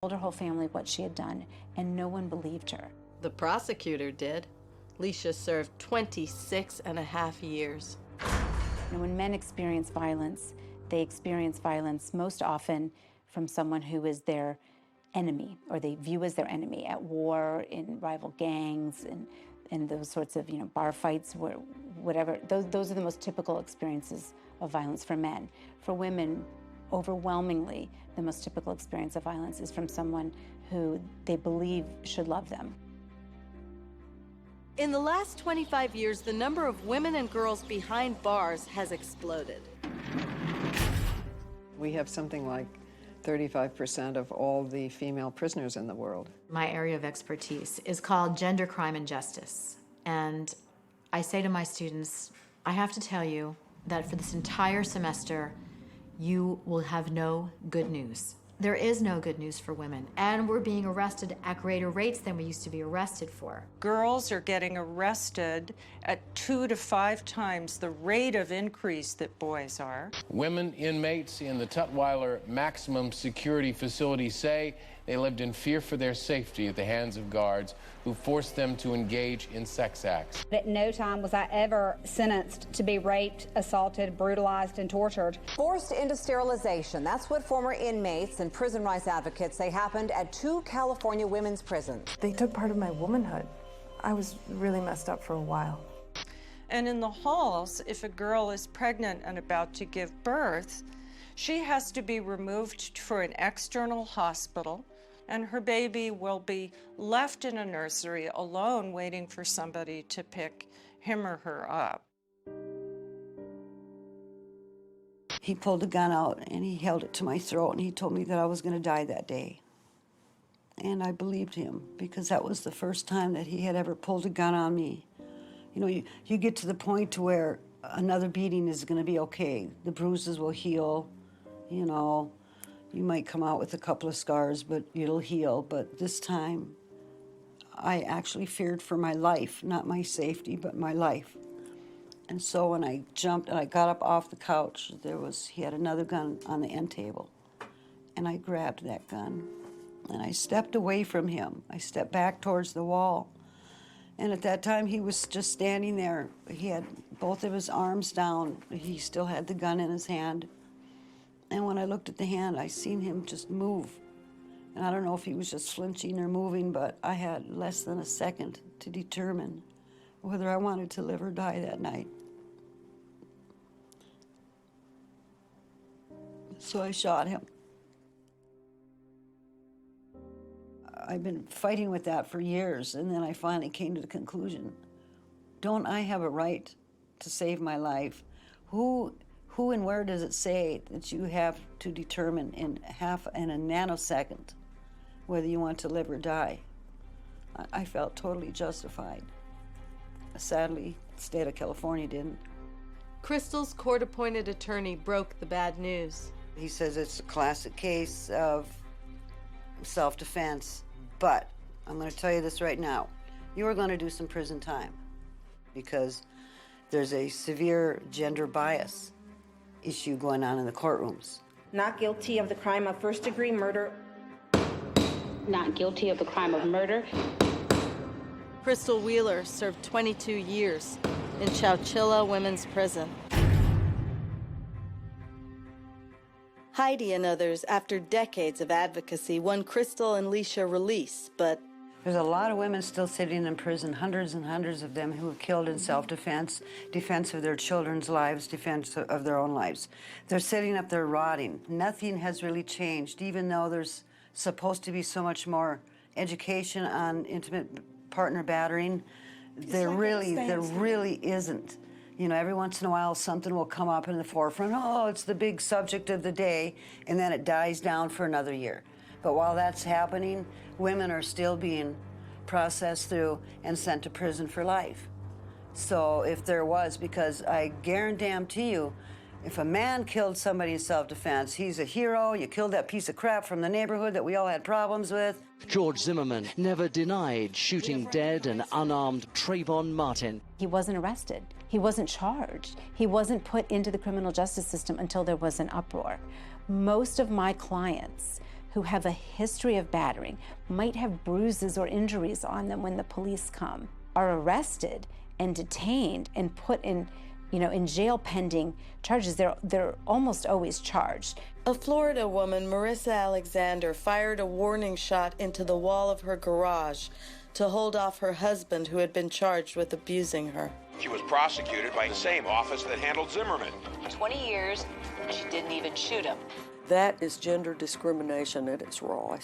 Told her whole family what she had done, and no one believed her. The prosecutor did. Lecia served 26.5 years. And when men experience violence, they experience violence most often from someone who is their enemy, or they view as their enemy at war, in rival gangs, and those sorts of, bar fights, whatever. Those are the most typical experiences of violence for men. For women, overwhelmingly, the most typical experience of violence is from someone who they believe should love them. In the last 25 years, the number of women and girls behind bars has exploded. We have something like 35% of all the female prisoners in the world. My area of expertise is called gender crime and justice. And I say to my students, I have to tell you that for this entire semester, you will have no good news. There is no good news for women, and we're being arrested at greater rates than we used to be arrested for. Girls are getting arrested at 2 to 5 times the rate of increase that boys are. Women inmates in the Tutwiler Maximum Security Facility say they lived in fear for their safety at the hands of guards who forced them to engage in sex acts. At no time was I ever sentenced to be raped, assaulted, brutalized, and tortured. Forced into sterilization. That's what former inmates and prison rights advocates say happened at 2 California women's prisons. They took part of my womanhood. I was really messed up for a while. And in the halls, if a girl is pregnant and about to give birth, she has to be removed for an external hospital, and her baby will be left in a nursery alone waiting for somebody to pick him or her up. He pulled a gun out and he held it to my throat and he told me that I was going to die that day. And I believed him because that was the first time that he had ever pulled a gun on me. You know, you get to the point to where another beating is going to be okay. The bruises will heal, you know. You might come out with a couple of scars, but it'll heal. But this time, I actually feared for my life, not my safety, but my life. And so when I jumped and I got up off the couch, he had another gun on the end table. And I grabbed that gun and I stepped away from him. I stepped back towards the wall. And at that time, he was just standing there. He had both of his arms down. He still had the gun in his hand. And when I looked at the hand, I seen him just move. And I don't know if he was just flinching or moving, but I had less than a second to determine whether I wanted to live or die that night. So I shot him. I've been fighting with that for years, and then I finally came to the conclusion, don't I have a right to save my life? Who and where does it say that you have to determine in a nanosecond whether you want to live or die? I felt totally justified. Sadly, the state of California didn't. Crystal's court-appointed attorney broke the bad news. He says it's a classic case of self-defense, but I'm going to tell you this right now. You are going to do some prison time because there's a severe gender bias issue going on in the courtrooms. Not guilty of the crime of first-degree murder. Not guilty of the crime of murder. Crystal Wheeler served 22 years in Chowchilla Women's Prison. Heidi and others, after decades of advocacy, won Crystal and Lecia release, but there's a lot of women still sitting in prison, hundreds and hundreds of them who were killed in self-defense, defense of their children's lives, defense of their own lives. They're sitting up there rotting. Nothing has really changed, even though there's supposed to be so much more education on intimate partner battering. There really isn't. You know, every once in a while something will come up in the forefront. Oh, it's the big subject of the day, and then it dies down for another year. But while that's happening, women are still being processed through and sent to prison for life. So if there was, because I guarantee you, if a man killed somebody in self-defense, he's a hero. You killed that piece of crap from the neighborhood that we all had problems with. George Zimmerman never denied shooting dead an unarmed Trayvon Martin. He wasn't arrested. He wasn't charged. He wasn't put into the criminal justice system until there was an uproar. Most of my clients who have a history of battering, might have bruises or injuries on them when the police come, are arrested and detained and put in, in jail pending charges. They're almost always charged. A Florida woman, Marissa Alexander, fired a warning shot into the wall of her garage to hold off her husband, who had been charged with abusing her. She was prosecuted by the same office that handled Zimmerman. 20 years, she didn't even shoot him. That is gender discrimination at its rawest.